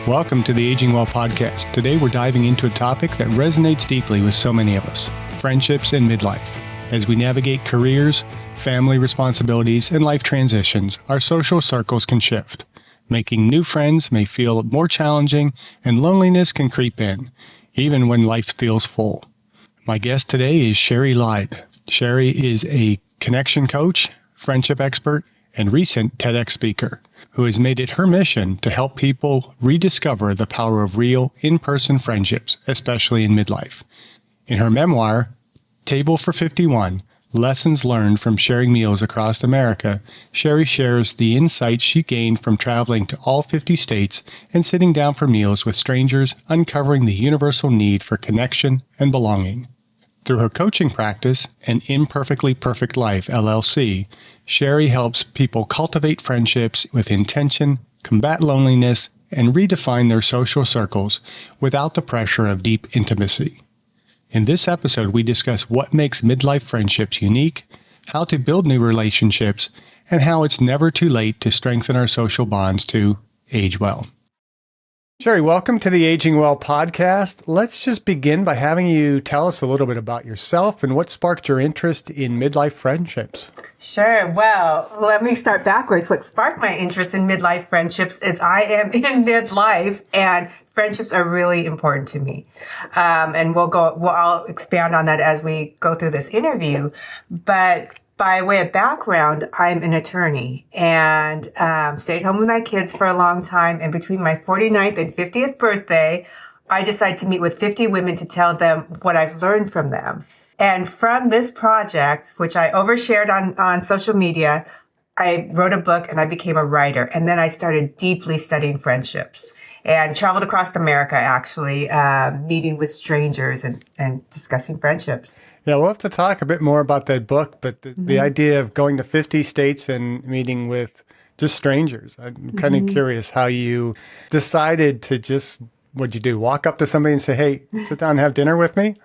Welcome to the Aging Well podcast. Today we're diving into a topic that resonates deeply with so many of us, friendships in midlife. As we navigate careers, family responsibilities, and life transitions, our social circles can shift. Making new friends may feel more challenging, and loneliness can creep in, even when life feels full. My guest today is Shari Leid. Shari is a connection coach, friendship expert, and recent TEDx speaker who has made it her mission to help people rediscover the power of real, in-person friendships, especially in midlife. In her memoir, Table for 51, Lessons Learned from Sharing Meals Across America, Shari shares the insights she gained from traveling to all 50 states and sitting down for meals with strangers, uncovering the universal need for connection and belonging. Through her coaching practice and Imperfectly Perfect Life, LLC, Shari helps people cultivate friendships with intention, combat loneliness, and redefine their social circles without the pressure of deep intimacy. In this episode, we discuss what makes midlife friendships unique, how to build new relationships, and how it's never too late to strengthen our social bonds to age well. Shari, welcome to the Aging Well podcast. Let's just begin by having you tell us a little bit about yourself and what sparked your interest in midlife friendships. Sure. Well, let me start backwards. What sparked my interest in midlife friendships is I am in midlife and friendships are really important to me. And I'll expand on that as we go through this interview. But by way of background, I'm an attorney and stayed home with my kids for a long time. And between my 49th and 50th birthday, I decided to meet with 50 women to tell them what I've learned from them. And from this project, which I overshared on social media, I wrote a book and I became a writer. And then I started deeply studying friendships and traveled across America, actually, meeting with strangers and discussing friendships. Yeah, we'll have to talk a bit more about that book, but the idea of going to 50 states and meeting with just strangers, I'm kind of curious how you decided to just, what'd you do, walk up to somebody and say, hey, sit down and have dinner with me?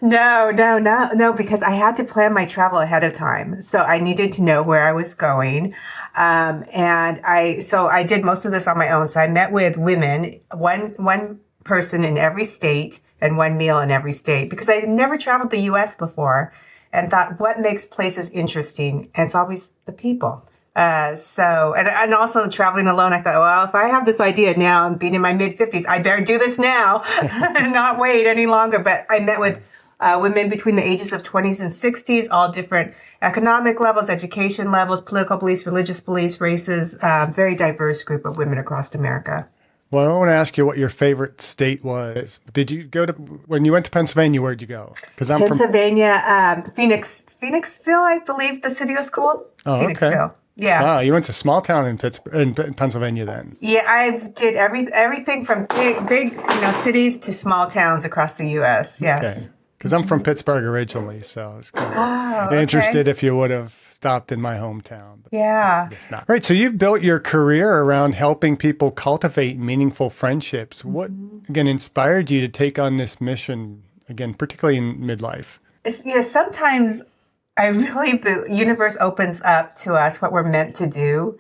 No, because I had to plan my travel ahead of time. So I needed to know where I was going. And I did most of this on my own. So I met with women, one person in every state and one meal in every state, because I had never traveled the U.S. before and thought, what makes places interesting? And it's always the people. And also traveling alone, I thought, well, if I have this idea now and being in my mid-50s, I better do this now and not wait any longer. But I met with women between the ages of 20s and 60s, all different economic levels, education levels, political beliefs, religious beliefs, races, very diverse group of women across America. Well, I want to ask you what your favorite state was. Did you go when you went to Pennsylvania, where'd you go? Because I'm Pennsylvania, Phoenixville, I believe the city was called. Oh, Phoenixville. Okay. Yeah. Wow, you went to small town in Pennsylvania then. Yeah, I did everything from big cities to small towns across the U.S. Yes. Okay. Because I'm from Pittsburgh originally, so I was kind of interested if you would have stopped in my hometown. But yeah. It's not. Right, so you've built your career around helping people cultivate meaningful friendships. What, again, inspired you to take on this mission, again, particularly in midlife? Sometimes the universe opens up to us what we're meant to do.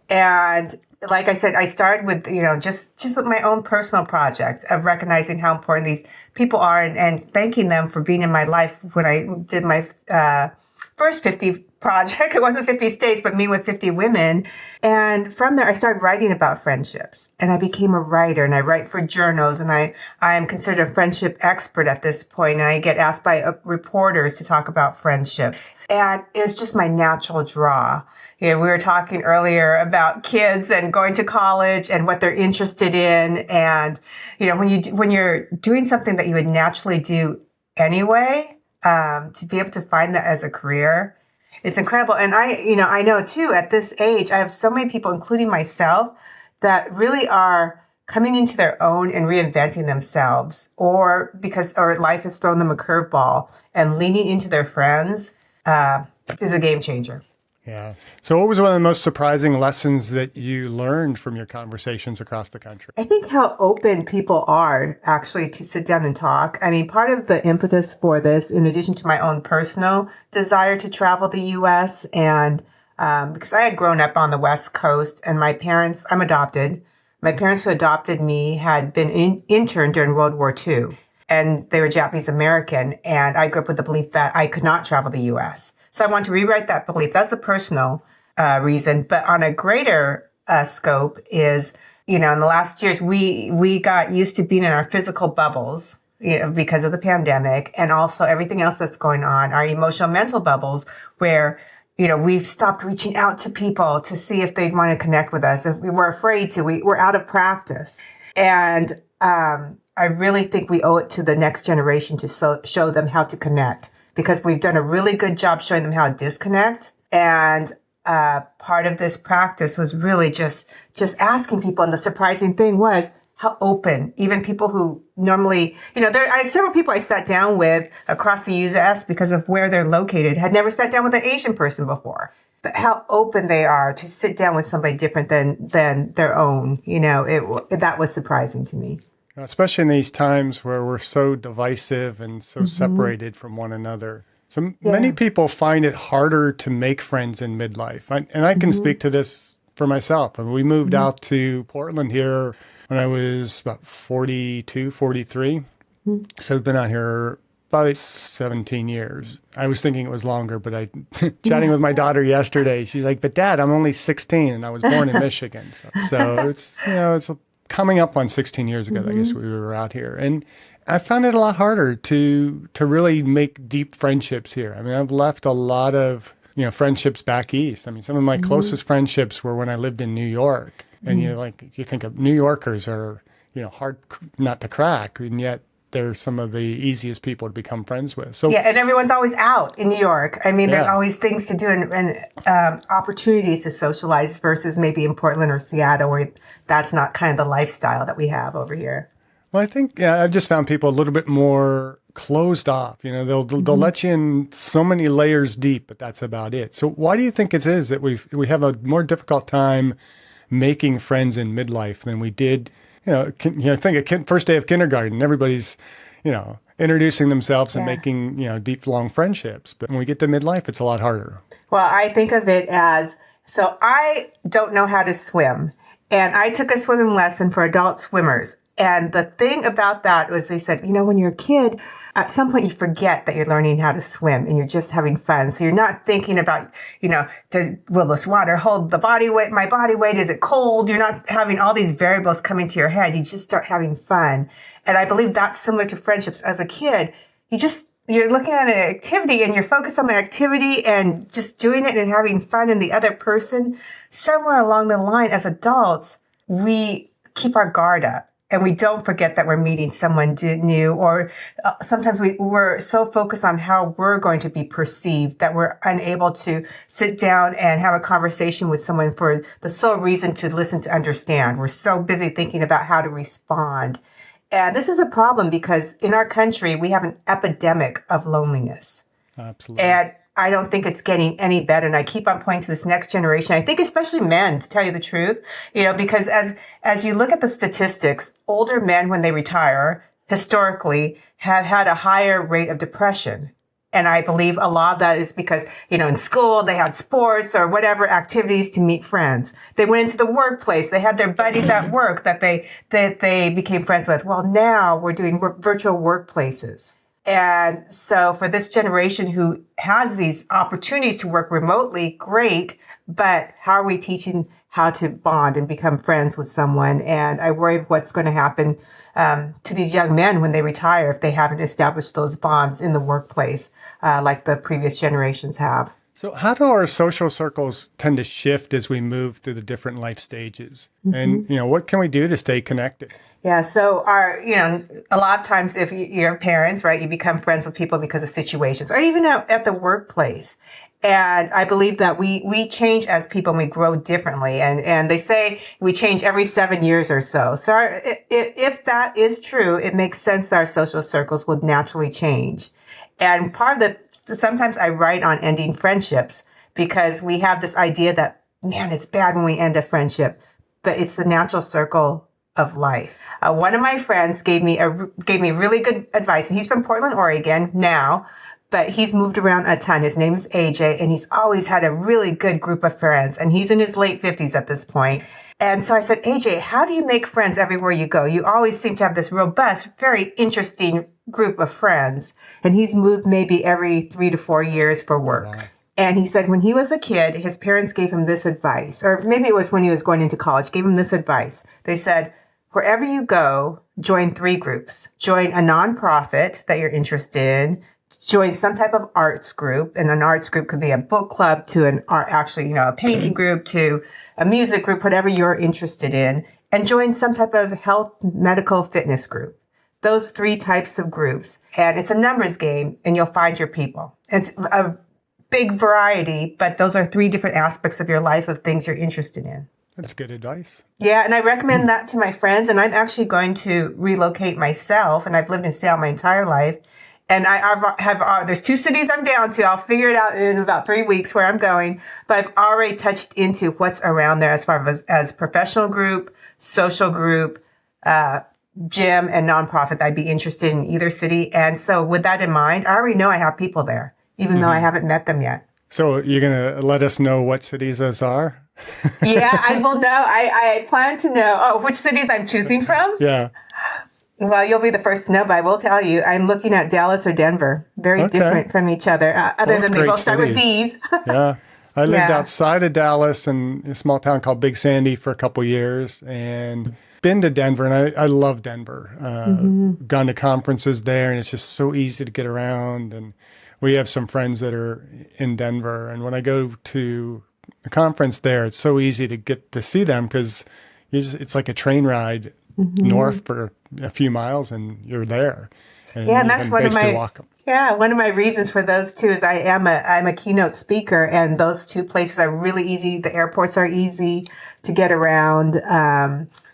And like I said, I started with, just my own personal project of recognizing how important these people are and thanking them for being in my life when I did my first 50 project. It wasn't 50 states, but me with 50 women. And from there, I started writing about friendships. And I became a writer, and I write for journals. And I am considered a friendship expert at this point. And I get asked by reporters to talk about friendships. And it's just my natural draw. We were talking earlier about kids and going to college and what they're interested in. And, when you're doing something that you would naturally do anyway, to be able to find that as a career, it's incredible. And I know too, at this age, I have so many people, including myself, that really are coming into their own and reinventing themselves, or life has thrown them a curveball, and leaning into their friends is a game changer. Yeah. So what was one of the most surprising lessons that you learned from your conversations across the country? I think how open people are actually to sit down and talk. I mean, part of the impetus for this, in addition to my own personal desire to travel the U.S. and because I had grown up on the West Coast and my parents, I'm adopted. My parents who adopted me had been interned during World War II, and they were Japanese American. And I grew up with the belief that I could not travel the U.S. So I wanted to rewrite that belief. That's a personal reason. But on a greater scope is, in the last years, we got used to being in our physical bubbles, because of the pandemic and also everything else that's going on, our emotional mental bubbles where, we've stopped reaching out to people to see if they want to connect with us. If we were afraid to, we're out of practice. And I really think we owe it to the next generation to show them how to connect, because we've done a really good job showing them how to disconnect. And part of this practice was really just asking people. And the surprising thing was how open, even people who normally, several people I sat down with across the U.S. because of where they're located, had never sat down with an Asian person before. But how open they are to sit down with somebody different than their own, that was surprising to me. Especially in these times where we're so divisive and so separated from one another. So many people find it harder to make friends in midlife. And I can speak to this for myself. I mean, we moved out to Portland here when I was about 42, 43. So I've been out here about 17 years. I was thinking it was longer, but chatting with my daughter yesterday, she's like, but Dad, I'm only 16 and I was born in Michigan. So it's, it's coming up on 16 years ago, I guess we were out here. And I found it a lot harder to really make deep friendships here. I mean, I've left a lot of, friendships back east. I mean, some of my closest friendships were when I lived in New York. And you think of New Yorkers are, hard not to crack, and yet they're some of the easiest people to become friends with. So and everyone's always out in New York. I mean, there's always things to do and opportunities to socialize versus maybe in Portland or Seattle, where that's not kind of the lifestyle that we have over here. Well, I think I've just found people a little bit more closed off. They'll let you in so many layers deep, but that's about it. So why do you think it is that we have a more difficult time making friends in midlife than we did? Think of first day of kindergarten. Everybody's, introducing themselves and making, deep, long friendships. But when we get to midlife, it's a lot harder. Well, I think of it as, so I don't know how to swim. And I took a swimming lesson for adult swimmers. And the thing about that was they said, when you're a kid, at some point you forget that you're learning how to swim and you're just having fun. So you're not thinking about, will this water hold the body weight, my body weight? Is it cold? You're not having all these variables come into your head. You just start having fun. And I believe that's similar to friendships. As a kid, you're looking at an activity and you're focused on the activity and just doing it and having fun in the other person. Somewhere along the line, as adults, we keep our guard up. And we don't forget that we're meeting someone new, or sometimes we're so focused on how we're going to be perceived that we're unable to sit down and have a conversation with someone for the sole reason to listen, to understand. We're so busy thinking about how to respond. And this is a problem because in our country, we have an epidemic of loneliness. Absolutely. And I don't think it's getting any better. And I keep on pointing to this next generation. I think especially men, to tell you the truth, because as you look at the statistics, older men, when they retire, historically have had a higher rate of depression. And I believe a lot of that is because, in school, they had sports or whatever activities to meet friends. They went into the workplace. They had their buddies at work that they became friends with. Well, now we're doing virtual workplaces. And so for this generation who has these opportunities to work remotely, great, but how are we teaching how to bond and become friends with someone? And I worry what's going to happen to these young men when they retire if they haven't established those bonds in the workplace like the previous generations have. So how do our social circles tend to shift as we move through the different life stages? And, what can we do to stay connected? Yeah, so a lot of times if you're parents, right, you become friends with people because of situations or even at the workplace. And I believe that we change as people and we grow differently. And they say we change every 7 years or so. So if that is true, it makes sense that our social circles would naturally change. And part of sometimes I write on ending friendships because we have this idea that, man, it's bad when we end a friendship, but it's the natural circle of life. One of my friends gave me really good advice, and he's from Portland, Oregon now, but he's moved around a ton. His name is AJ, and he's always had a really good group of friends. And he's in his late 50s at this point. And so I said, AJ, how do you make friends everywhere you go? You always seem to have this robust, very interesting group of friends. And he's moved maybe every 3 to 4 years for work. Wow. And he said when he was a kid, his parents gave him this advice, or maybe it was when he was going into college, gave him this advice. They said, wherever you go, join 3 groups. Join a nonprofit that you're interested in. Join some type of arts group. And an arts group could be a book club to an art, actually, a painting group to a music group, whatever you're interested in. And join some type of health, medical, fitness group. Those 3 types of groups. And it's a numbers game, and you'll find your people. It's a big variety, but those are 3 different aspects of your life of things you're interested in. That's good advice. Yeah, and I recommend that to my friends, and I'm actually going to relocate myself, and I've lived in Seattle my entire life. And there's 2 cities I'm down to. I'll figure it out in about 3 weeks where I'm going. But I've already touched into what's around there as far as professional group, social group, gym, and nonprofit that I'd be interested in either city. And so with that in mind, I already know I have people there, even though I haven't met them yet. So you're going to let us know what cities those are? Yeah, I will know. I plan to know. Which cities I'm choosing from? Yeah. Well, you'll be the first to know, but I will tell you, I'm looking at Dallas or Denver. Very different from each other, other than they both start with D's. Yeah. I lived outside of Dallas in a small town called Big Sandy for a couple years and been to Denver, and I love Denver. Gone to conferences there, and it's just so easy to get around. And we have some friends that are in Denver, and when I go to a conference there, it's so easy to get to see them because it's like a train ride north for a few miles and you're there. And and that's one of my reasons for those 2 is I'm a keynote speaker, and those 2 places are really easy. The airports are easy to get around.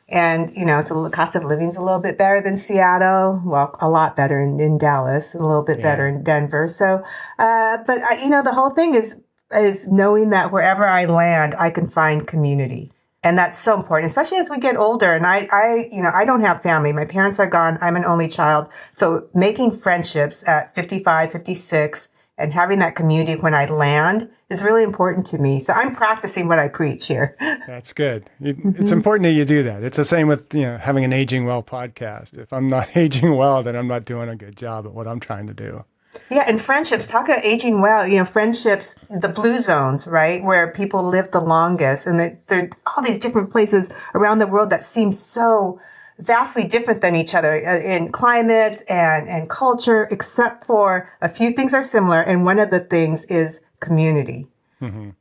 And, it's the cost of living is a little bit better than Seattle. Well, a lot better in Dallas, and a little bit better in Denver. So, but the whole thing is knowing that wherever I land, I can find community. And that's so important, especially as we get older. And I don't have family. My parents are gone. I'm an only child. So making friendships at 55, 56, and having that community when I land is really important to me. So I'm practicing what I preach here. That's good. It's important that you do that. It's the same with, having an Aging Well podcast. If I'm not aging well, then I'm not doing a good job at what I'm trying to do. Yeah, and friendships, talk about aging well, friendships, the blue zones, right, where people live the longest. And there are all these different places around the world that seem so vastly different than each other in climate and culture, except for a few things are similar. And one of the things is community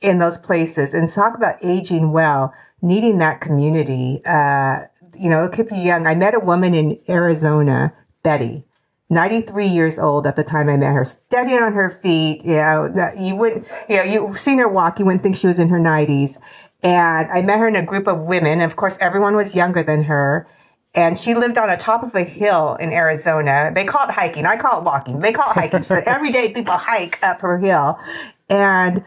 in those places. And talk about aging well, needing that community. It could be young. I met a woman in Arizona, Betty. 93 years old at the time I met her, steady on her feet. You've seen her walk, you wouldn't think she was in her 90s. And I met her in a group of women. And of course, everyone was younger than her. And she lived on the top of a hill in Arizona. They call it hiking. I call it walking. They call it hiking. She said every day people hike up her hill. And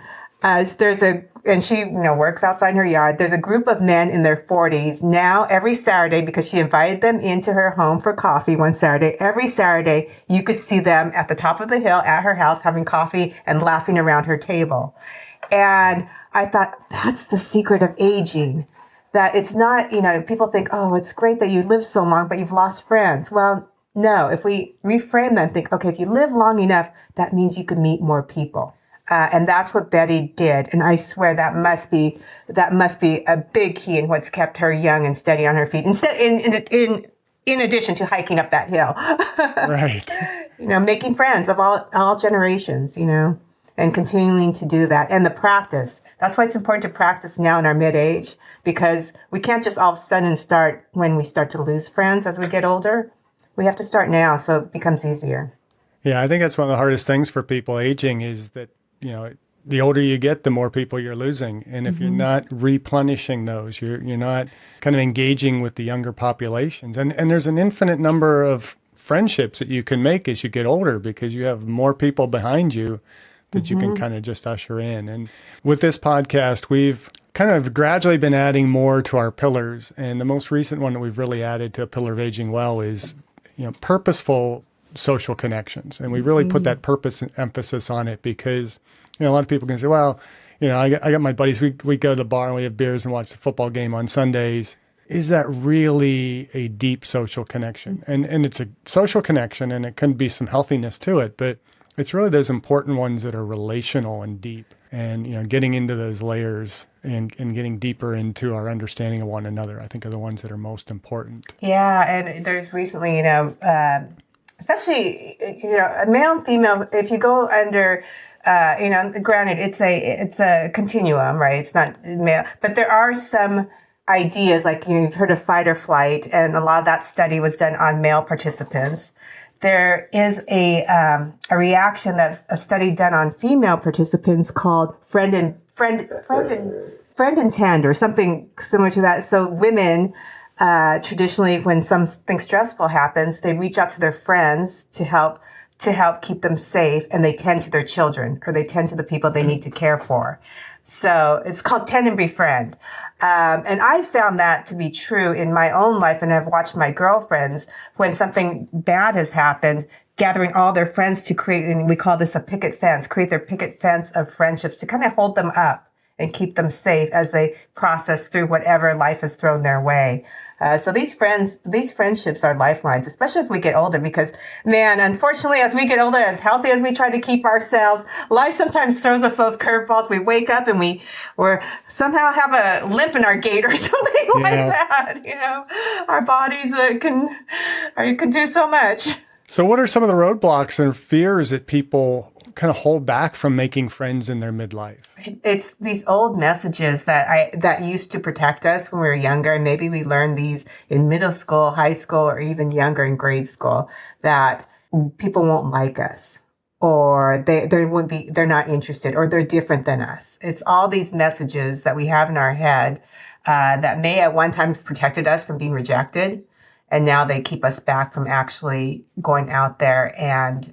she works outside her yard. There's a group of men in their 40s now every Saturday, because she invited them into her home for coffee one Saturday. Every Saturday, you could see them at the top of the hill at her house having coffee and laughing around her table. And I thought, that's the secret of aging. That it's not, people think, oh, it's great that you live so long, but you've lost friends. Well, no, if we reframe that and think, okay, if you live long enough, that means you can meet more people. And that's what Betty did. And I swear that must be a big key in what's kept her young and steady on her feet. In addition to hiking up that hill. Right. Making friends of all generations, and continuing to do that. And the practice. That's why it's important to practice now in our mid-age, because we can't just all of a sudden start when we start to lose friends as we get older. We have to start now so it becomes easier. Yeah, I think that's one of the hardest things for people aging is that, the older you get, the more people you're losing. And if you're not replenishing those, you're not kind of engaging with the younger populations. And there's an infinite number of friendships that you can make as you get older because you have more people behind you that you can kind of just usher in. And with this podcast, we've kind of gradually been adding more to our pillars. And the most recent one that we've really added to a pillar of aging well is, purposeful social connections. And we really put that purpose and emphasis on it because, a lot of people can say, well, I got my buddies, we go to the bar and we have beers and watch the football game on Sundays. Is that really a deep social connection? And it's a social connection, and it can be some healthiness to it, but it's really those important ones that are relational and deep, and getting into those layers and getting deeper into our understanding of one another, I think, are the ones that are most important. Yeah, and there's recently, especially male and female. If you go under, granted, it's a continuum, right? It's not male, but there are some ideas, like you've heard of fight or flight, and a lot of that study was done on male participants. There is a reaction that a study done on female participants called friend intent, or something similar to that. So women traditionally, when something stressful happens, they reach out to their friends to help keep them safe, and they tend to their children, or they tend to the people they need to care for. So it's called tend and befriend. And I found that to be true in my own life, and I've watched my girlfriends, when something bad has happened, gathering all their friends to create, and we call this a picket fence, create their picket fence of friendships to kind of hold them up and keep them safe as they process through whatever life has thrown their way. So these friendships are lifelines, especially as we get older, because, man, unfortunately, as we get older, as healthy as we try to keep ourselves, life sometimes throws us those curveballs. We wake up and we're somehow have a limp in our gait or something like that. Our bodies can do so much. So what are some of the roadblocks and fears that people kind of hold back from making friends in their midlife? It's these old messages that used to protect us when we were younger, and maybe we learned these in middle school, high school, or even younger in grade school, that people won't like us, or they're not interested, or they're different than us. It's all these messages that we have in our head that may at one time have protected us from being rejected, and now they keep us back from actually going out there and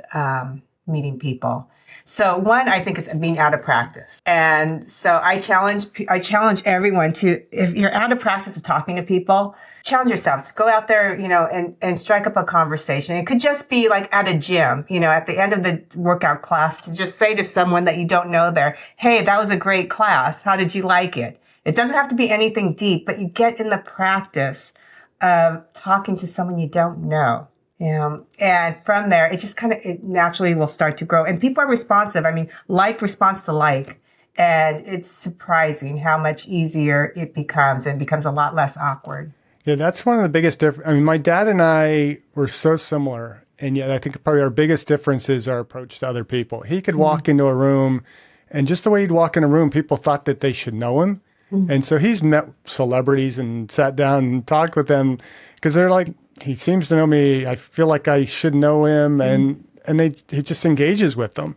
meeting people. So one, I think, is being out of practice. And so I challenge everyone to, if you're out of practice of talking to people, challenge yourself to go out there, and strike up a conversation. It could just be like at a gym, at the end of the workout class, to just say to someone that you don't know there, hey, that was a great class. How did you like it? It doesn't have to be anything deep, but you get in the practice of talking to someone you don't know. And from there, it naturally will start to grow. And people are responsive. I mean, like responds to like. And it's surprising how much easier it becomes, and becomes a lot less awkward. Yeah, that's one of the biggest differences. I mean, my dad and I were so similar. And yet I think probably our biggest difference is our approach to other people. He could walk into a room, and just the way he'd walk in a room, people thought that they should know him. And so he's met celebrities and sat down and talked with them because they're like, he seems to know me. I feel like I should know him. And he just engages with them.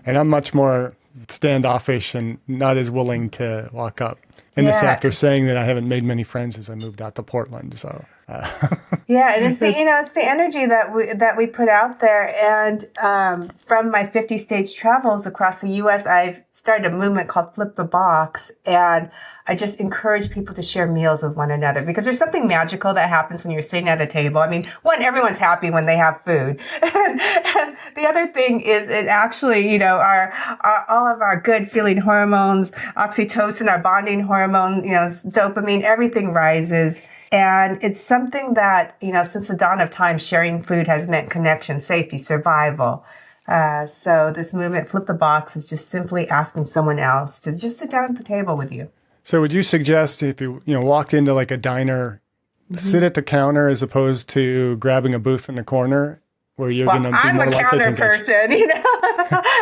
And I'm much more standoffish and not as willing to walk up. And this after saying that I haven't made many friends as I moved out to Portland. So yeah, and it's the energy that we put out there. And from my 50 states travels across the U.S., I've started a movement called Flip the Box, and I just encourage people to share meals with one another, because there's something magical that happens when you're sitting at a table. I mean, one, everyone's happy when they have food, and the other thing is it actually, our all of our good feeling hormones, oxytocin, our bonding hormone, dopamine, everything rises. And it's something that, since the dawn of time, sharing food has meant connection, safety, survival. So this movement, Flip the Box, is just simply asking someone else to just sit down at the table with you. So would you suggest if you walked into like a diner, sit at the counter as opposed to grabbing a booth in the corner where you're going to be more likely to engage? I'm a counter person,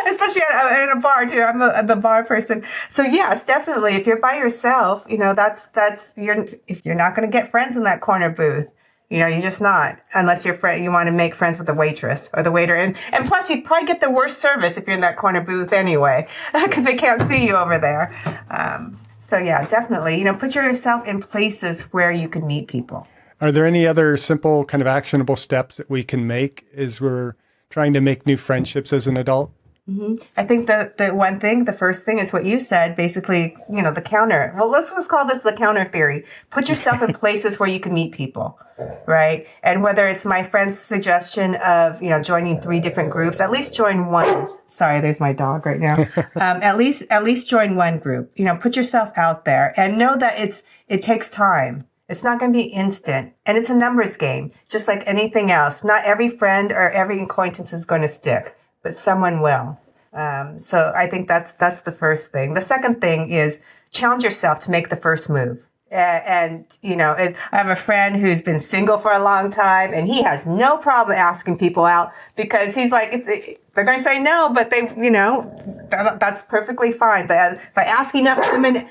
especially at a bar too. I'm the bar person. So yes, definitely. If you're by yourself, if you're not going to get friends in that corner booth. You're just not, unless you want to make friends with the waitress or the waiter. And plus, you'd probably get the worst service if you're in that corner booth anyway, because they can't see you over there. So yeah, definitely, put yourself in places where you can meet people. Are there any other simple kind of actionable steps that we can make as we're trying to make new friendships as an adult? I think the first thing is what you said, basically, the counter. Well, let's just call this the counter theory. Put yourself in places where you can meet people, right? And whether it's my friend's suggestion of, joining 3 different groups, at least join one. Sorry, there's my dog right now. At least join one group. Put yourself out there and know that it takes time. It's not going to be instant, and it's a numbers game, just like anything else. Not every friend or every acquaintance is going to stick, but someone will. So I think that's the first thing. The second thing is challenge yourself to make the first move. I have a friend who's been single for a long time, and he has no problem asking people out because he's like, they're going to say no, but that's perfectly fine. But if I ask enough women,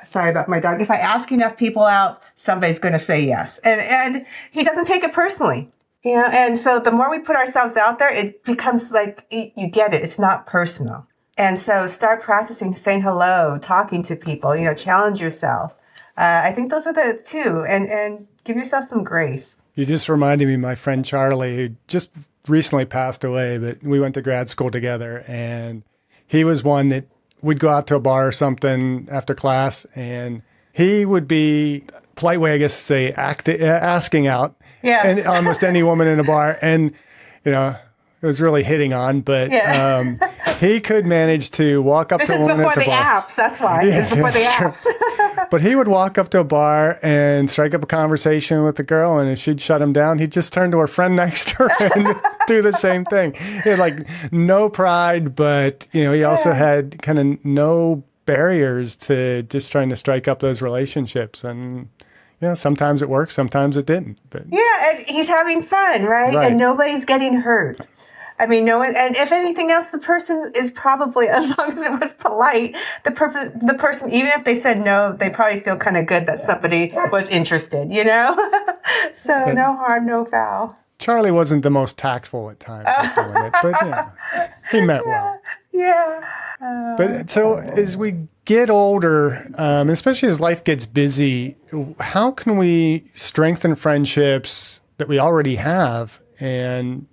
sorry about my dog, if I ask enough people out, somebody's going to say yes. And he doesn't take it personally. And so the more we put ourselves out there, it becomes like, you get it. It's not personal. And so start practicing saying hello, talking to people, challenge yourself. I think those are the 2, and give yourself some grace. You just reminded me of my friend Charlie, who just recently passed away, but we went to grad school together, and he was one that would go out to a bar or something after class, and he would be, polite way, I guess to say, asking out. Yeah. And almost any woman in a bar. And, it was really hitting on, but he could manage to walk up to a woman at the bar. This is before the apps, that's why. Yeah, it's before the apps. But he would walk up to a bar and strike up a conversation with the girl, and if she'd shut him down, he'd just turn to her friend next to her and do the same thing. He had like no pride, but, he also had kind of no barriers to just trying to strike up those relationships. And sometimes it worked, sometimes it didn't. But and he's having fun, right? And nobody's getting hurt. I mean, no one, and if anything else, the person is probably, as long as it was polite, the person, even if they said no, they probably feel kind of good that somebody was interested, So no harm, no foul. Charlie wasn't the most tactful at times with doing it, but he meant well. Yeah. But so as we get older, especially as life gets busy, how can we strengthen friendships that we already have? And,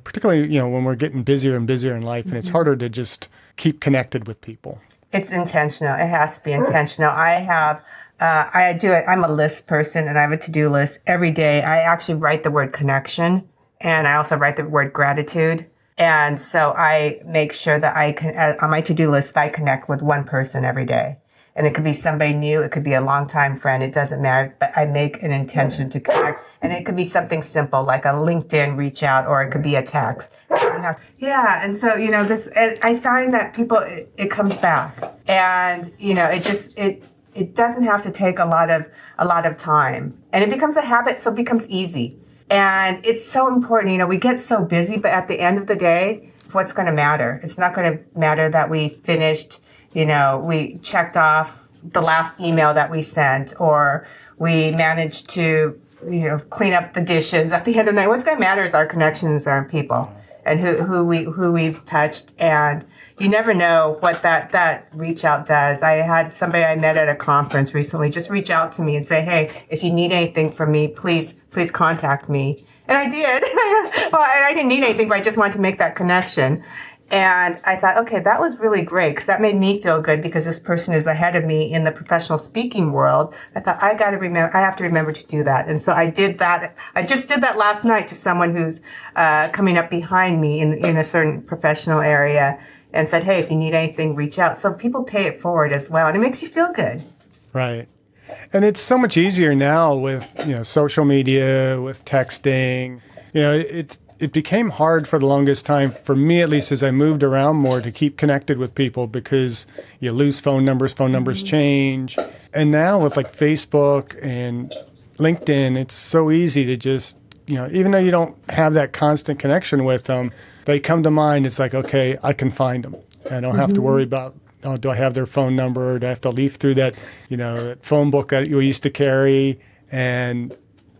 particularly, when we're getting busier and busier in life, and it's harder to just keep connected with people. It's intentional. It has to be intentional. I do it. I'm a list person, and I have a to-do list every day. I actually write the word connection, and I also write the word gratitude. And so I make sure that on my to-do list, I connect with one person every day. And it could be somebody new. It could be a longtime friend. It doesn't matter. But I make an intention to connect. And it could be something simple like a LinkedIn reach out, or it could be a text. And so, and I find that people, it comes back. And, it doesn't have to take a lot of time. And it becomes a habit, so it becomes easy. And it's so important, we get so busy, but at the end of the day, what's going to matter? It's not going to matter that we finished, we checked off the last email that we sent, or we managed to, clean up the dishes at the end of the night. What's going to matter is our connections, our people, and who we've touched. And you never know what that reach out does. I had somebody I met at a conference recently just reach out to me and say, hey, if you need anything from me, please contact me. And I did. Well, I didn't need anything, but I just wanted to make that connection. And I thought, okay, that was really great, because that made me feel good, because this person is ahead of me in the professional speaking world. I thought, I have to remember to do that. And so I did that. I just did that last night to someone who's coming up behind me in a certain professional area, and said, hey, if you need anything, reach out. So people pay it forward as well, and it makes you feel good. Right. And it's so much easier now with, social media, with texting. It became hard for the longest time, for me at least, as I moved around more, to keep connected with people, because you lose phone numbers change. And now with like Facebook and LinkedIn, it's so easy to just, even though you don't have that constant connection with them, they come to mind. It's like, okay, I can find them. I don't have to worry about, do I have their phone number? Do I have to leaf through that, that phone book that you used to carry and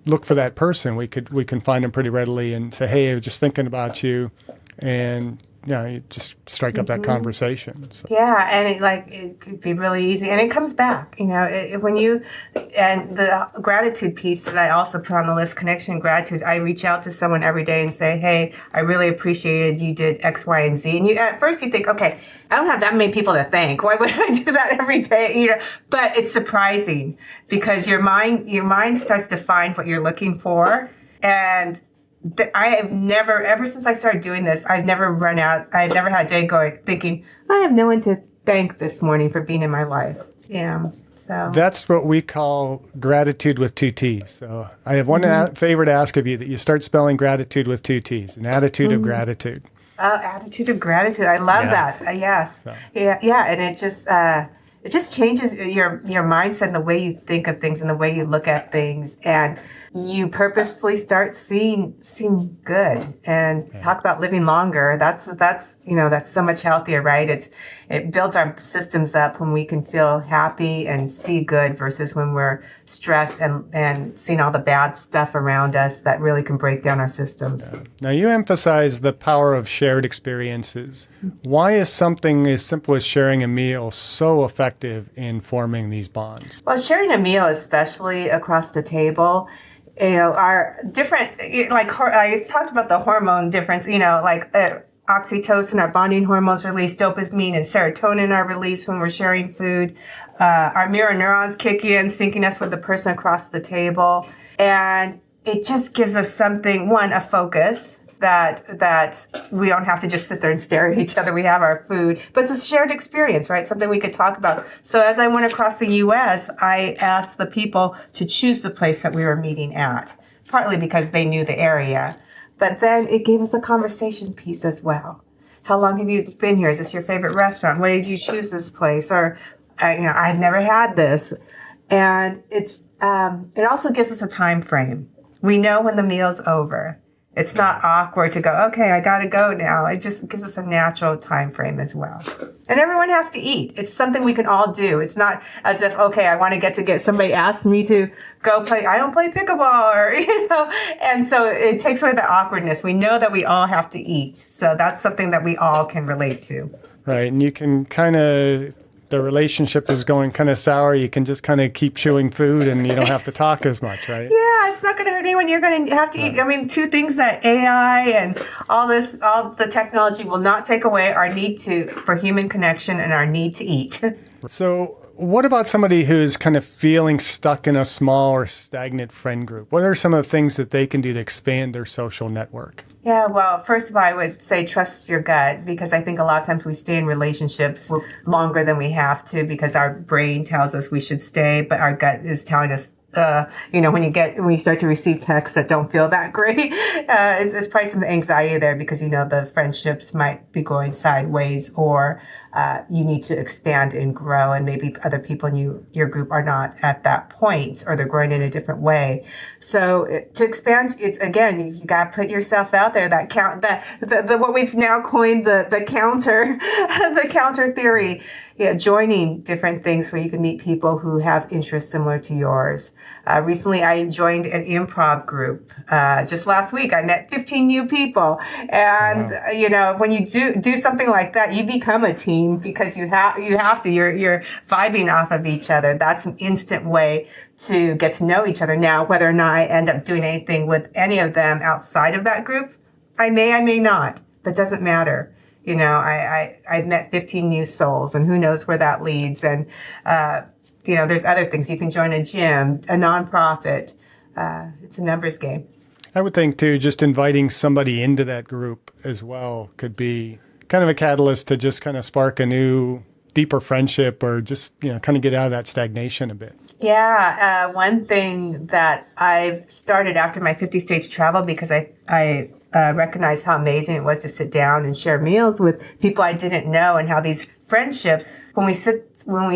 look for that person? We can find them pretty readily and say, hey, I was just thinking about you. And you just strike up that conversation. So. Yeah, and it could be really easy, and it comes back. When you and the gratitude piece that I also put on the list, connection and gratitude. I reach out to someone every day and say, "Hey, I really appreciated you did X, Y, and Z." And at first you think, "Okay, I don't have that many people to thank. Why would I do that every day?" But it's surprising because your mind starts to find what you're looking for, and I have never, ever since I started doing this, I've never had a day going thinking, I have no one to thank this morning for being in my life. Yeah. So that's what we call gratitude with two T's. So I have one favor to ask of you, that you start spelling gratitude with two T's, an attitude of gratitude. Attitude of gratitude. I love that. Yes. So. Yeah. And it just changes your mindset and the way you think of things and the way you look at things, and you purposely start seeing good, and talk about living longer. That's so much healthier, right? It builds our systems up when we can feel happy and see good versus when we're stressed and seeing all the bad stuff around us that really can break down our systems. Yeah. Now, you emphasize the power of shared experiences. Why is something as simple as sharing a meal so effective in forming these bonds? Well, sharing a meal, especially across the table, are different. I talked about the hormone difference. Oxytocin, our bonding hormones release, dopamine and serotonin are released when we're sharing food. Our mirror neurons kick in, syncing us with the person across the table, and it just gives us something. A focus that we don't have to just sit there and stare at each other. We have our food, but it's a shared experience, right? Something we could talk about. So as I went across the U.S., I asked the people to choose the place that we were meeting at, partly because they knew the area, but then it gave us a conversation piece as well. How long have you been here? Is this your favorite restaurant? Why did you choose this place? Or, I've never had this. And it also gives us a time frame. We know when the meal's over. It's not awkward to go, okay, I got to go now. It just gives us a natural time frame as well. And everyone has to eat. It's something we can all do. It's not as if, okay, I want to get somebody asked me to go play. I don't play pickleball, or, and so it takes away the awkwardness. We know that we all have to eat. So that's something that we all can relate to. Right. And you can the relationship is going kind of sour, you can just kind of keep chewing food and you don't have to talk as much, right? Yeah, it's not going to hurt anyone. You're going to have to eat. I mean, two things that AI and all the technology will not take away: our need for human connection and our need to eat. So what about somebody who's kind of feeling stuck in a small or stagnant friend group? What are some of the things that they can do to expand their social network? Yeah, well, first of all, I would say trust your gut, because I think a lot of times we stay in relationships longer than we have to because our brain tells us we should stay, but our gut is telling us, when you start to receive texts that don't feel that great, there's probably some anxiety there because the friendships might be going sideways, or you need to expand and grow, and maybe other people in your group are not at that point, or they're growing in a different way. So to expand, it's again, you got to put yourself out there. That count, the what we've now coined the counter, the counter theory. Yeah, joining different things where you can meet people who have interests similar to yours. Recently, I joined an improv group. Just last week, I met 15 new people. And, wow. When you do something like that, you become a team because you have to. You're vibing off of each other. That's an instant way to get to know each other. Now, whether or not I end up doing anything with any of them outside of that group, I may not. That doesn't matter. I've met 15 new souls, and who knows where that leads. And, there's other things. You can join a gym, a nonprofit. It's a numbers game. I would think, too, just inviting somebody into that group as well could be kind of a catalyst to just kind of spark a new, deeper friendship, or just, kind of get out of that stagnation a bit. Yeah. One thing that I've started after my 50 states travel, because I recognized how amazing it was to sit down and share meals with people I didn't know, and how these friendships, when we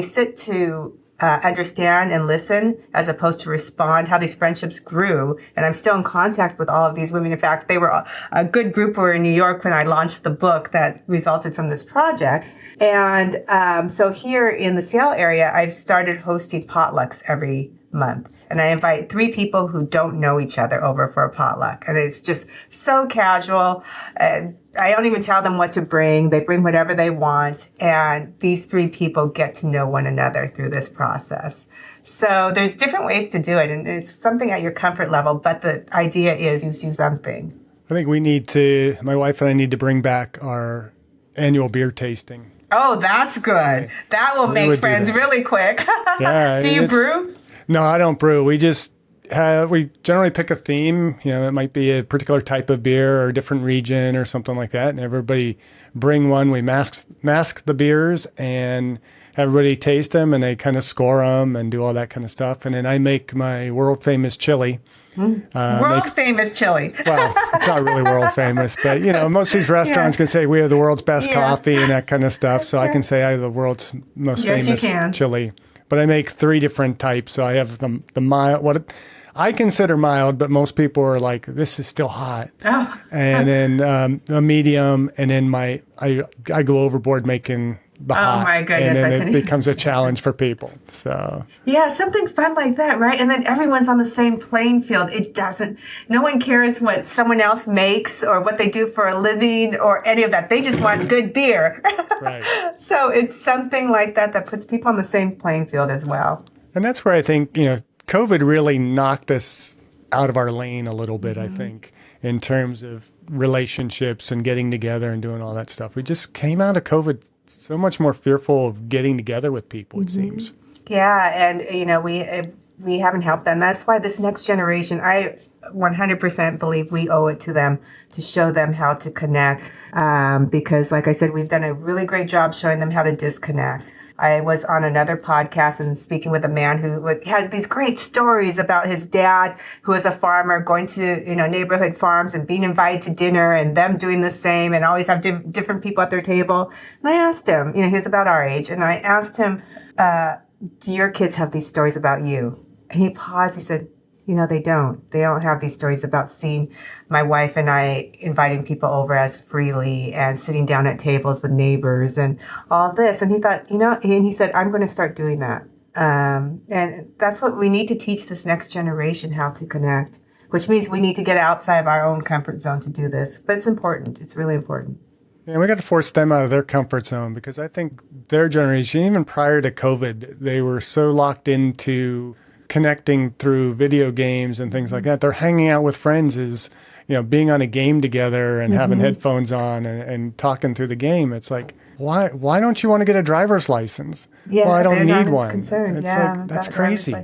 sit to understand and listen as opposed to respond, how these friendships grew. And I'm still in contact with all of these women. In fact, they were a good group. Were in New York when I launched the book that resulted from this project. And so here in the Seattle area, I've started hosting potlucks every month. And I invite 3 people who don't know each other over for a potluck. And it's just so casual. And I don't even tell them what to bring. They bring whatever they want. And these 3 people get to know one another through this process. So there's different ways to do it. And it's something at your comfort level. But the idea is you do something. I think my wife and I need to bring back our annual beer tasting. Oh, that's good. That will make friends really quick. Yeah. Do you brew? No, I don't brew. We generally pick a theme. It might be a particular type of beer or a different region or something like that. And everybody bring one. We mask the beers and everybody taste them, and they kind of score them and do all that kind of stuff. And then I make my world famous chili. World famous chili. Well, it's not really world famous, but most of these restaurants can say we have the world's best coffee and that kind of stuff. So I can say I have the world's most famous chili. But I make 3 different types. So I have the mild, what I consider mild, but most people are like, this is still hot. Oh. And then a medium, and then I go overboard making the hot. Oh my goodness. And then it becomes a challenge for people. So yeah, something fun like that, right? And then everyone's on the same playing field. No one cares what someone else makes or what they do for a living or any of that. They just want good beer. Right. So it's something like that puts people on the same playing field as well. And that's where I think, COVID really knocked us out of our lane a little bit, I think, in terms of relationships and getting together and doing all that stuff. We just came out of COVID so much more fearful of getting together with people, it seems. Yeah, and we haven't helped them. That's why this next generation, I 100% believe we owe it to them to show them how to connect. Because, like I said, we've done a really great job showing them how to disconnect. I was on another podcast and speaking with a man who had these great stories about his dad, who was a farmer, going to neighborhood farms and being invited to dinner, and them doing the same, and always have different people at their table. And I asked him, he was about our age, and I asked him, "Do your kids have these stories about you?" And he paused. He said, they don't. They don't have these stories about seeing my wife and I inviting people over as freely and sitting down at tables with neighbors and all this. And he thought, and he said, I'm going to start doing that. And that's what we need to teach this next generation, how to connect, which means we need to get outside of our own comfort zone to do this. But it's important. It's really important. And we got to force them out of their comfort zone, because I think their generation, even prior to COVID, they were so locked into connecting through video games and things like that. They're hanging out with friends is, being on a game together and having headphones on and talking through the game. It's like, why don't you want to get a driver's license? Yeah, well, I don't need one. Concerned. It's like, that's crazy.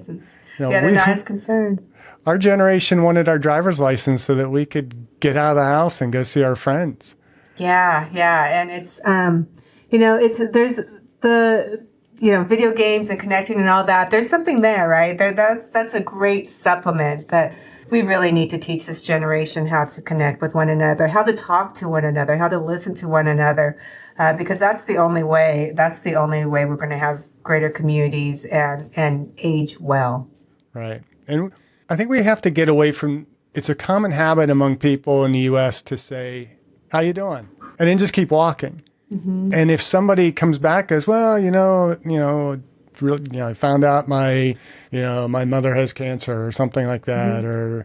They're not as concerned. Our generation wanted our driver's license so that we could get out of the house and go see our friends. Yeah. And it's, there's the, video games and connecting and all that. There's something there, right? That's a great supplement, but we really need to teach this generation how to connect with one another, how to talk to one another, how to listen to one another, because that's the only way. That's the only way we're going to have greater communities and age well. Right. And I think we have to get away from, it's a common habit among people in the U.S. to say, how you doing? And then just keep walking. Mm-hmm. And if somebody comes back as, well, I found out my mother has cancer or something like that, or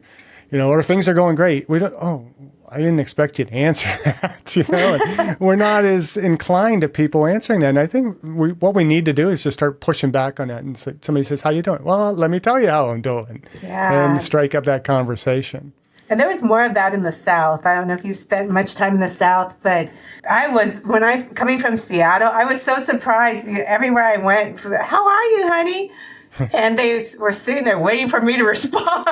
things are going great. I didn't expect you to answer that, And we're not as inclined to people answering that. And I think what we need to do is just start pushing back on that. And somebody says, how you doing? Well, let me tell you how I'm doing. Yeah. And strike up that conversation. And there was more of that in the South. I don't know if you've spent much time in the South, but coming from Seattle, I was so surprised. Everywhere I went, how are you, honey? And they were sitting there waiting for me to respond.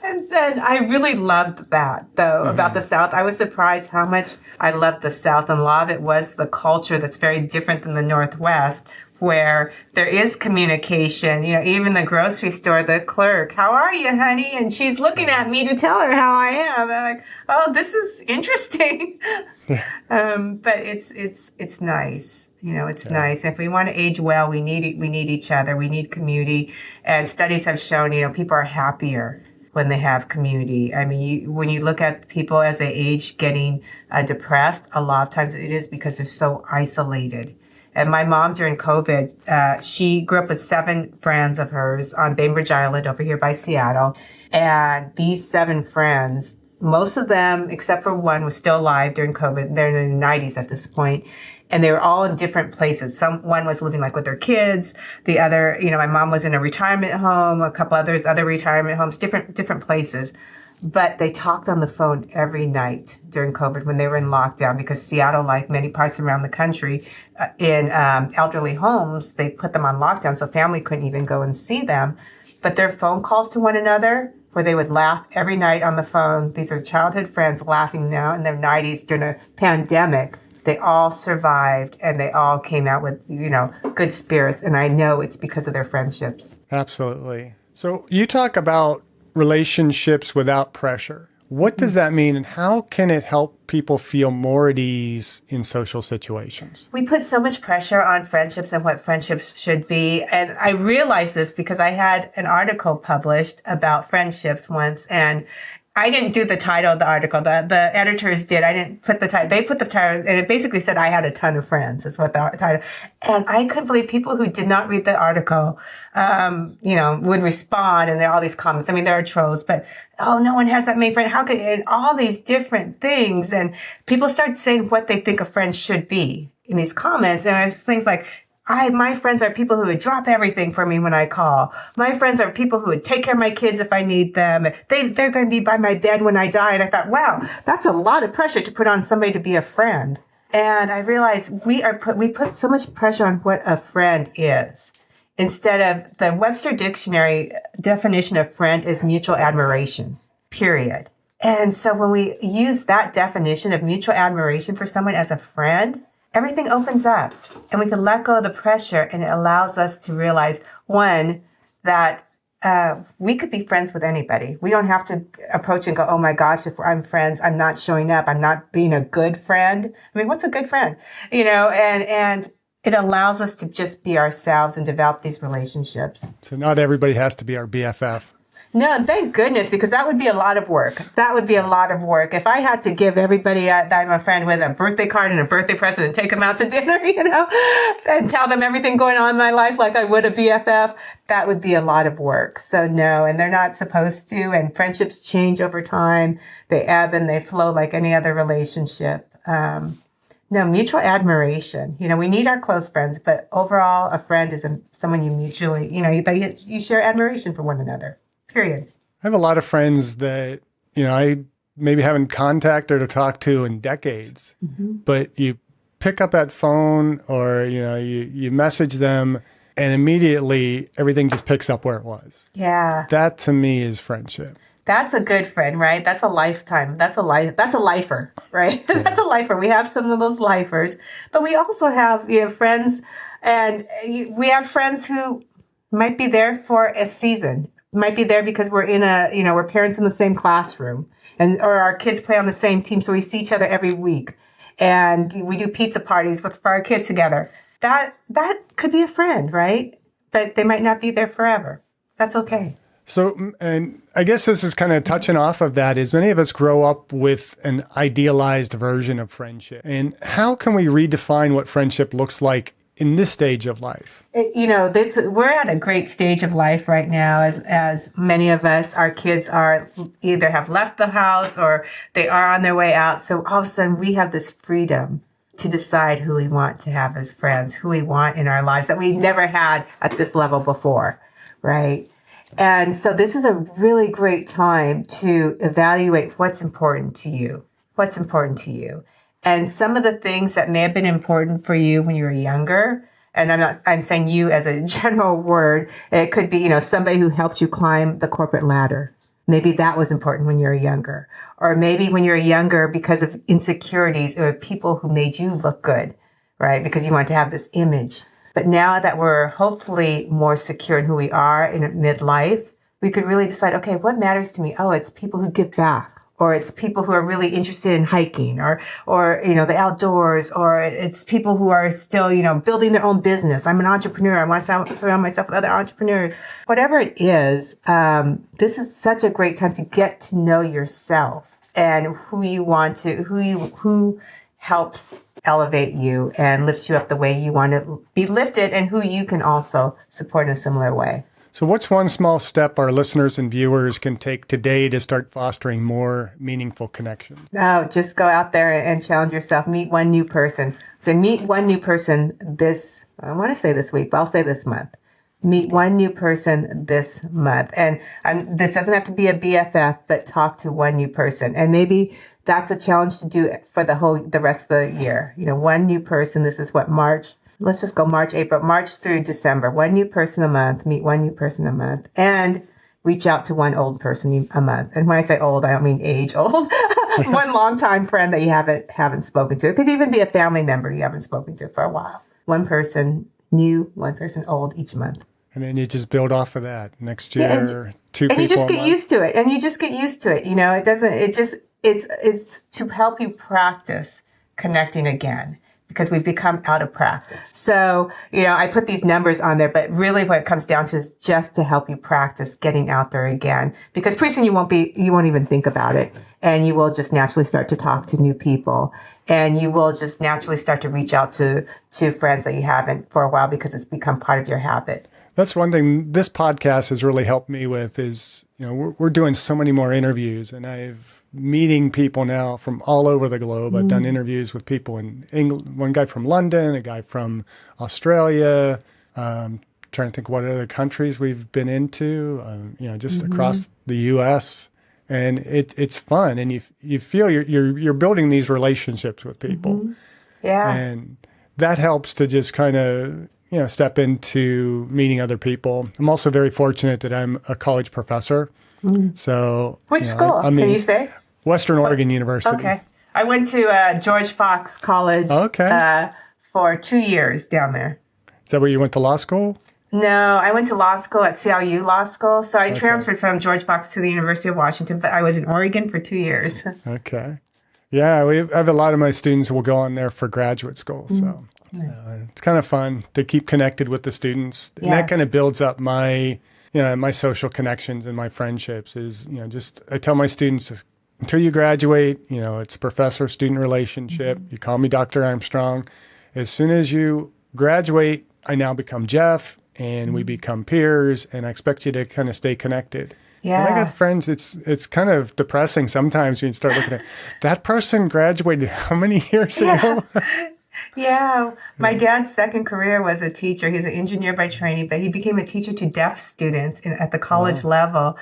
And said, I really loved that, though, about the South. I was surprised how much I loved the South. And a lot of it was the culture that's very different than the Northwest, where there is communication. Even the grocery store, the clerk, how are you, honey? And she's looking at me to tell her how I am. I'm like, oh, this is interesting. But it's nice. It's nice. If we want to age well, we need each other. We need community. And studies have shown, people are happier when they have community. I mean, when you look at people as they age getting depressed, a lot of times it is because they're so isolated. And my mom during COVID, she grew up with 7 friends of hers on Bainbridge Island over here by Seattle. And these 7 friends, most of them, except for one, was still alive during COVID. They're in their 90s at this point. And they were all in different places. One was living like with their kids. The other, my mom was in a retirement home, a couple others, other retirement homes, different places. But they talked on the phone every night during COVID when they were in lockdown, because Seattle, like many parts around the country, in elderly homes, they put them on lockdown, so family couldn't even go and see them. But their phone calls to one another, where they would laugh every night on the phone. These are childhood friends laughing now in their 90s during a pandemic. They all survived, and they all came out with, good spirits. And I know it's because of their friendships. Absolutely. So you talk about relationships without pressure. What does that mean, and how can it help people feel more at ease in social situations? We put so much pressure on friendships and what friendships should be. And I realized this because I had an article published about friendships once, and I didn't do the title of the article. The editors did. I didn't put the title. They put the title, and it basically said I had a ton of friends, is what the title. And I couldn't believe people who did not read the article, would respond, and there are all these comments. I mean, there are trolls, but, oh, no one has that many friends. How could, and all these different things. And people start saying what they think a friend should be in these comments. And it's things like, my friends are people who would drop everything for me when I call. My friends are people who would take care of my kids if I need them. They're going to be by my bed when I die. And I thought, wow, that's a lot of pressure to put on somebody to be a friend. And I realized we put so much pressure on what a friend is. Instead of the Webster Dictionary definition of friend is mutual admiration, period. And so when we use that definition of mutual admiration for someone as a friend, everything opens up, and we can let go of the pressure, and it allows us to realize, one, that we could be friends with anybody. We don't have to approach and go, oh my gosh, if I'm friends, I'm not showing up, I'm not being a good friend. I mean, what's a good friend? And it allows us to just be ourselves and develop these relationships. So not everybody has to be our BFF. No, thank goodness, because that would be a lot of work. That would be a lot of work. If I had to give everybody that I'm a friend with a birthday card and a birthday present and take them out to dinner, and tell them everything going on in my life like I would a BFF, that would be a lot of work. So no, and they're not supposed to. And friendships change over time. They ebb and they flow like any other relationship. No, mutual admiration. We need our close friends, but overall, a friend is someone you mutually, you share admiration for one another. Period. I have a lot of friends that, I maybe haven't contacted or talked to in decades, but you pick up that phone or, you message them and immediately everything just picks up where it was. Yeah. That to me is friendship. That's a good friend, right? That's a lifetime. That's a lifer, right? Yeah. That's a lifer. We have some of those lifers, but we also have, friends, and we have friends who might be there for a season. Might be there because we're we're parents in the same classroom, or our kids play on the same team, so we see each other every week, and we do pizza parties for our kids together. That could be a friend, right? But they might not be there forever. That's okay. So, and I guess this is kind of touching off of that, is many of us grow up with an idealized version of friendship. And how can we redefine what friendship looks like in this stage of life? We're at a great stage of life right now, as many of us, our kids are either have left the house or they are on their way out. So all of a sudden we have this freedom to decide who we want to have as friends, who we want in our lives that we've never had at this level before, right? And so this is a really great time to evaluate what's important to you. And some of the things that may have been important for you when you were younger, and I'm saying you as a general word, it could be, somebody who helped you climb the corporate ladder. Maybe that was important when you were younger. Or maybe when you were younger, because of insecurities, it were people who made you look good, right? Because you wanted to have this image. But now that we're hopefully more secure in who we are in midlife, we could really decide, okay, what matters to me? Oh, it's people who give back, or it's people who are really interested in hiking, or the outdoors, or it's people who are still, building their own business. I'm an entrepreneur. I want to surround myself with other entrepreneurs. Whatever it is, this is such a great time to get to know yourself and who you want to, who helps elevate you and lifts you up the way you want to be lifted and who you can also support in a similar way. So what's one small step our listeners and viewers can take today to start fostering more meaningful connections? No, just go out there and challenge yourself. Meet one new person. So meet one new person I want to say this week, but I'll say this month. Meet one new person this month. And this doesn't have to be a BFF, but talk to one new person. And maybe that's a challenge to do for the rest of the year. One new person. This is what March. Let's just go March through December. One new person a month, meet one new person a month, and reach out to one old person a month. And when I say old, I don't mean age old. One longtime friend that you haven't spoken to. It could even be a family member you haven't spoken to for a while. One person new, one person old each month. And then you just build off of that. Next year, two people. And you just get used to it. It's to help you practice connecting again, because we've become out of practice. So, I put these numbers on there, but really what it comes down to is just to help you practice getting out there again. Because pretty soon you won't even think about it. And you will just naturally start to talk to new people. And you will just naturally start to reach out to friends that you haven't for a while, because it's become part of your habit. That's one thing this podcast has really helped me with is, we're doing so many more interviews, and I've meeting people now from all over the globe. I've done interviews with people in England, one guy from London, a guy from Australia, trying to think what other countries we've been into, just across the U.S. And it's fun, and you feel you're building these relationships with people. Yeah. And that helps to just kind of step into meeting other people. I'm also very fortunate that I'm a college professor. So which school can you say? Western Oregon University. Okay. I went to George Fox College for 2 years down there. Is that where you went to law school? No, I went to law school at CLU Law School. So I transferred from George Fox to the University of Washington, but I was in Oregon for 2 years. Okay. Yeah, I have a lot of my students who will go on there for graduate school. So it's kind of fun to keep connected with the students. And that kind of builds up my, my social connections and my friendships is, I tell my students, until you graduate, it's a professor-student relationship. You call me Dr. Armstrong. As soon as you graduate, I now become Jeff, and we become peers, and I expect you to kind of stay connected. Yeah. And I got friends, it's kind of depressing sometimes when you start looking at, that person graduated how many years ago? Yeah. My dad's second career was a teacher. He's an engineer by training, but he became a teacher to deaf students at the college level.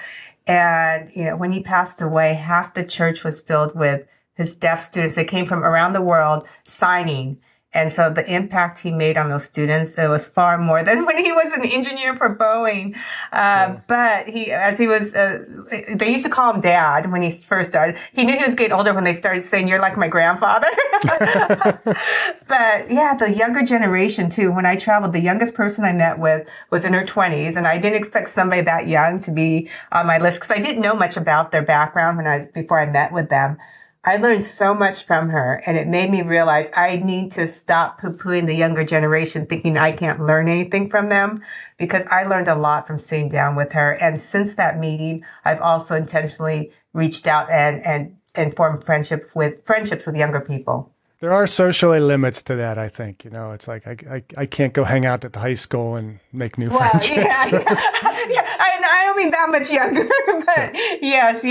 And, when he passed away, half the church was filled with his deaf students. They came from around the world signing. And so the impact he made on those students, it was far more than when he was an engineer for Boeing. But they used to call him Dad when he first started. He knew he was getting older when they started saying, "You're like my grandfather." But yeah, the younger generation too. When I traveled, the youngest person I met with was in her 20s. And I didn't expect somebody that young to be on my list because I didn't know much about their background before I met with them. I learned so much from her, and it made me realize I need to stop poo-pooing the younger generation, thinking I can't learn anything from them, because I learned a lot from sitting down with her. And since that meeting, I've also intentionally reached out and formed friendships with younger people. There are socially limits to that, I think. It's like I can't go hang out at the high school and make new friendships. I don't mean that much younger, but yes.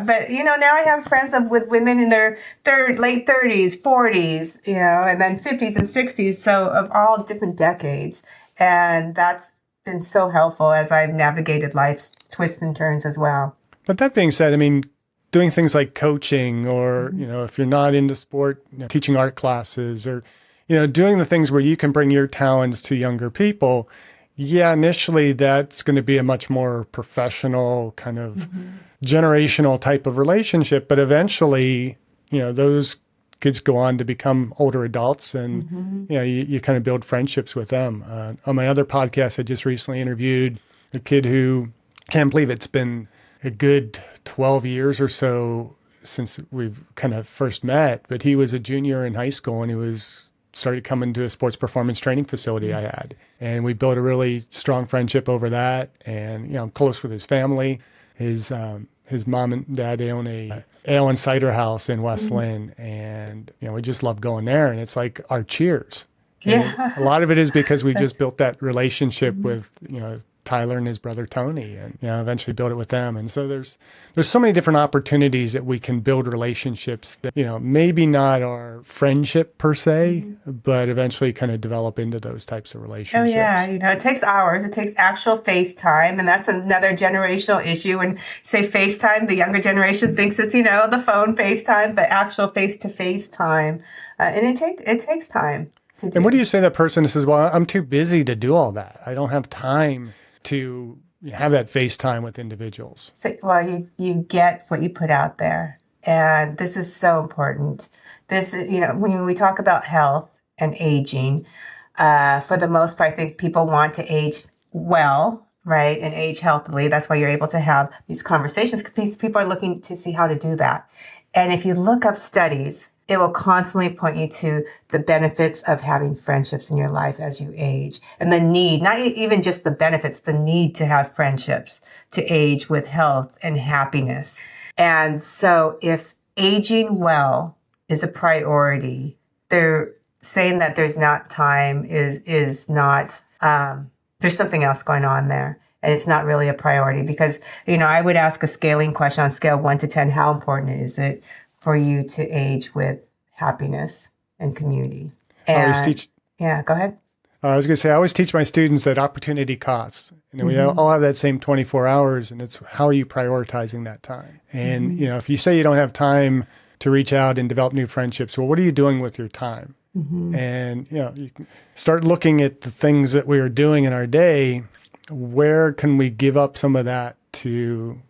But, now I have friends with women in their late 30s, 40s, and then 50s and 60s, so of all different decades. And that's been so helpful as I've navigated life's twists and turns as well. But that being said, doing things like coaching or, if you're not into sport, teaching art classes or, doing the things where you can bring your talents to younger people. Yeah, initially that's going to be a much more professional kind of generational type of relationship. But eventually, those kids go on to become older adults and, you kind of build friendships with them. On my other podcast, I just recently interviewed a kid who can't believe it's been a good 12 years or so since we've kind of first met, but he was a junior in high school and he started coming to a sports performance training facility I had. And we built a really strong friendship over that. And, I'm close with his family. His his mom and dad, they own a ale and cider house in West Lynn, and we just love going there, and it's like our cheers. And Yeah. a lot of it is because we just built that relationship with Tyler and his brother Tony, and eventually built it with them. And so there's so many different opportunities that we can build relationships that maybe not our friendship per se, but eventually kind of develop into those types of Oh relationships. yeah, it takes hours. It takes actual FaceTime, and that's another generational issue. When you say FaceTime, the younger generation thinks it's the phone FaceTime, but actual face-to-face time, and it takes time to do. And what do you say to that person that says, "Well, I'm too busy to do all that. I don't have time to have that FaceTime with individuals"? So, well, you get what you put out there, and this is so important. This, when we talk about health and aging, for the most part, I think people want to age well, right, and age healthily. That's why you're able to have these conversations, because people are looking to see how to do that. And if you look up studies, it will constantly point you to the benefits of having friendships in your life as you age, and the need, not even just the benefits, the need to have friendships to age with health and happiness. And so if aging well is a priority, they're saying that there's not time is not, there's something else going on there. And it's not really a priority, because, I would ask a scaling question on scale 1 to 10, how important is it for you to age with happiness and community? I always And teach. yeah, go ahead. I was going to say, I always teach my students that opportunity costs. And we all have that same 24 hours, and it's how are you prioritizing that time? And, if you say you don't have time to reach out and develop new friendships, well, what are you doing with your time? And, you can start looking at the things that we are doing in our day. Where can we give up some of that to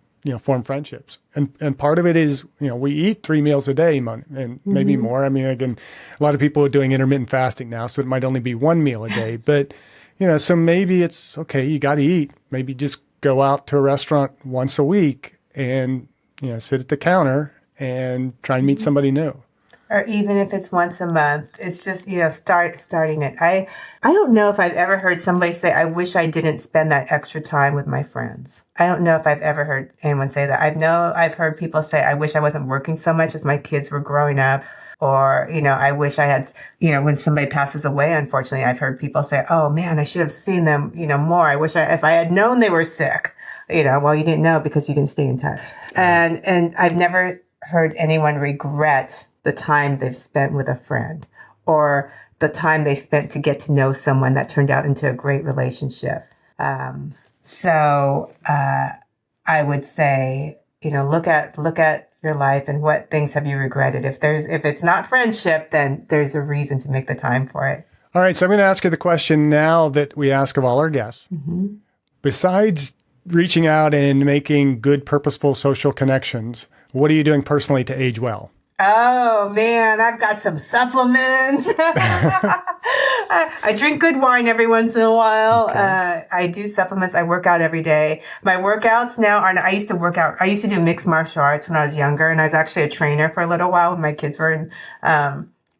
form friendships? And part of it is, we eat 3 meals a day, and maybe more. I mean, again, a lot of people are doing intermittent fasting now, so it might only be 1 meal a day. But, so maybe it's, okay, you got to eat. Maybe just go out to a restaurant once a week and, sit at the counter and try and meet somebody new. Or even if it's once a month, it's just, starting it. I don't know if I've ever heard somebody say, I wish I didn't spend that extra time with my friends. I don't know if I've ever heard anyone say that. I've heard people say, I wish I wasn't working so much as my kids were growing up. Or, I wish I had, when somebody passes away, unfortunately, I've heard people say, oh man, I should have seen them, more. I wish if I had known they were sick, well, you didn't know because you didn't stay in touch. And I've never heard anyone regret the time they've spent with a friend, or the time they spent to get to know someone that turned out into a great relationship. So I would say, look at your life and what things have you regretted. If it's not friendship, then there's a reason to make the time for it. All right. So I'm going to ask you the question now that we ask of all our guests. Besides reaching out and making good, purposeful social connections, what are you doing personally to age well? Oh man, I've got some supplements. I drink good wine every once in a while. Okay. I do supplements. I work out every day. My workouts now are, I used to work out. I used to do mixed martial arts when I was younger, and I was actually a trainer for a little while when my kids were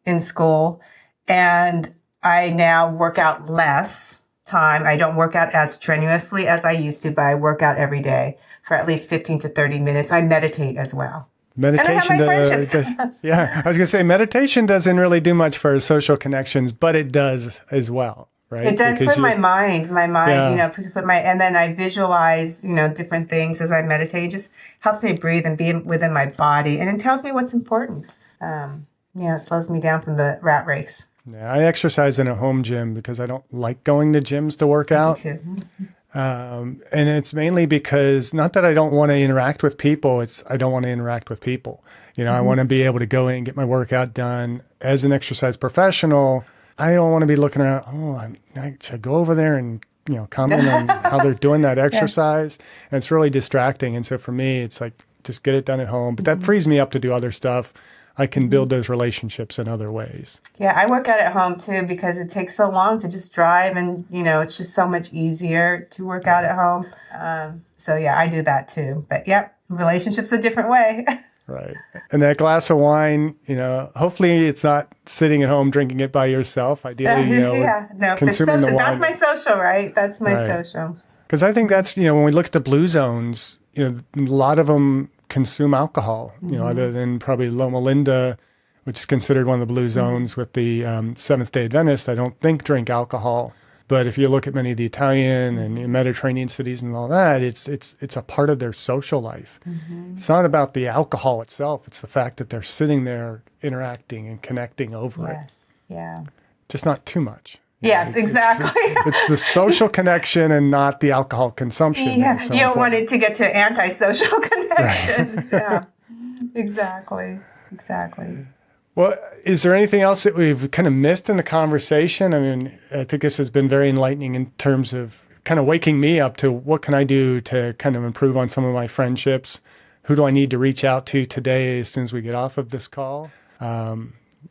in school. And I now work out less time. I don't work out as strenuously as I used to, but I work out every day for at least 15 to 30 minutes. I meditate as well. Meditation, yeah, I was going to say meditation doesn't really do much for social connections, but it does as well, right? It does for my mind, yeah. And then I visualize, different things as I meditate. It just helps me breathe and be within my body, and it tells me what's important. It slows me down from the rat race. Yeah, I exercise in a home gym because I don't like going to gyms to work out. Me too. And it's mainly because, not that I don't want to interact with people, I don't want to interact with people. I want to be able to go in and get my workout done. As an exercise professional, I don't want to be looking around, should I go over there and, comment on how they're doing that exercise? Yeah. And it's really distracting. And so for me, it's like, just get it done at home. But that frees me up to do other stuff. I can build those relationships in other ways. Yeah, I work out at home too because it takes so long to just drive, and it's just so much easier to work out at home. So yeah, I do that too. But yep, relationships a different way. Right. And that glass of wine, hopefully it's not sitting at home drinking it by yourself. Ideally, consuming the wine. That's my social, right? That's my social. Because I think that's, when we look at the blue zones, a lot of them consume alcohol, other than probably Loma Linda, which is considered one of the blue zones with the Seventh-day Adventists. I don't think drink alcohol. But if you look at many of the Italian and Mediterranean cities and all that, it's a part of their social life. It's not about the alcohol itself. It's the fact that they're sitting there interacting and connecting over it. Yes. Yeah. Just not too much. Yes, exactly. It's the social connection and not the alcohol consumption. Yeah, so you don't want important. it to get to antisocial connection. Right. Yeah, exactly. Well, is there anything else that we've kind of missed in the conversation? I mean, I think this has been very enlightening in terms of kind of waking me up to what can I do to kind of improve on some of my friendships? Who do I need to reach out to today as soon as we get off of this call?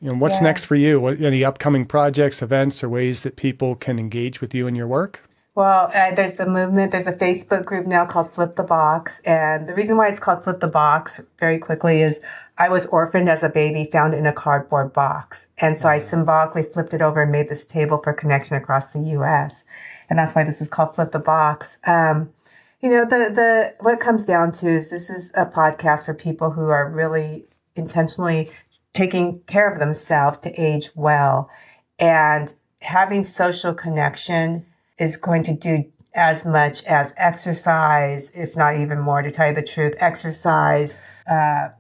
What's next for you? What any upcoming projects, events, or ways that people can engage with you in your work? Well, there's the movement. There's a Facebook group now called Flip the Box. And the reason why it's called Flip the Box, very quickly, is I was orphaned as a baby, found in a cardboard box. And so I symbolically flipped it over and made this table for connection across the U.S. And that's why this is called Flip the Box. What it comes down to is this is a podcast for people who are really intentionally taking care of themselves to age well. And having social connection is going to do as much as exercise, if not even more, to tell you the truth. Exercise,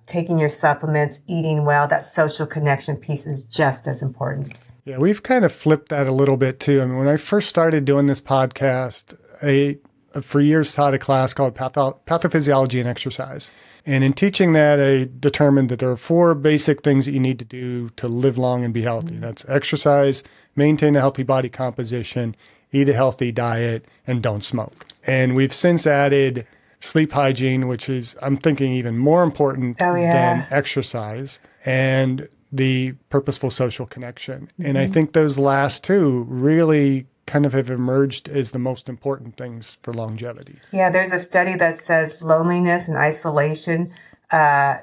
taking your supplements, eating well, that social connection piece is just as important. Yeah, we've kind of flipped that a little bit too. I mean, when I first started doing this podcast, I for years taught a class called Pathophysiology and Exercise. And in teaching that, I determined that there are 4 basic things that you need to do to live long and be healthy. That's exercise, maintain a healthy body composition, eat a healthy diet, and don't smoke. And we've since added sleep hygiene, which is, I'm thinking, even more important than exercise, and the purposeful social connection. And I think those last 2 really kind of have emerged as the most important things for longevity. Yeah, there's a study that says loneliness and isolation, not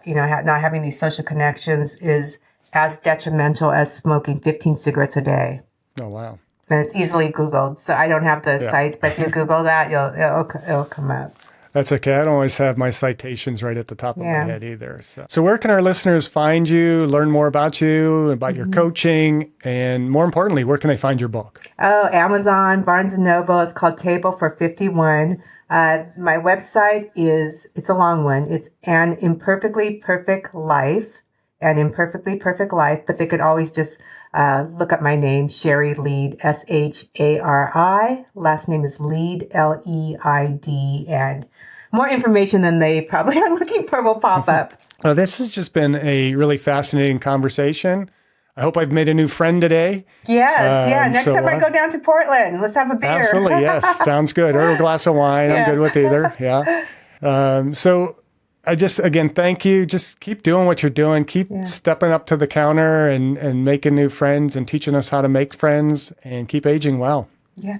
having these social connections is as detrimental as smoking 15 cigarettes a day. Oh, wow. And it's easily Googled. So I don't have the site, but if you Google that, it'll come up. That's okay. I don't always have my citations right at the top of my head either. So where can our listeners find you, learn more about you, about your coaching, and more importantly, where can they find your book? Oh, Amazon, Barnes & Noble. It's called Table for 51. My website it's a long one. It's An Imperfectly Perfect Life, but they could always just look up my name, Shari Leid, Shari. Last name is Leid, Leid, and more information than they probably are looking for will pop up. Well, this has just been a really fascinating conversation. I hope I've made a new friend today. Yes, Next time I go down to Portland, let's have a beer. Absolutely, yes. Sounds good. Or a glass of wine. I'm good with either. Yeah. So I just, again, thank you. Just keep doing what you're doing. Keep stepping up to the counter and making new friends and teaching us how to make friends, and keep aging well. Yeah.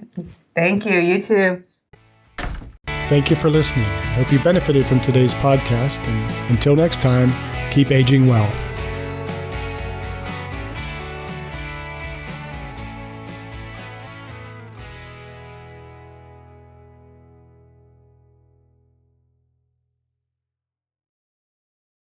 Thank you. You too. Thank you for listening. I hope you benefited from today's podcast. And until next time, keep aging well.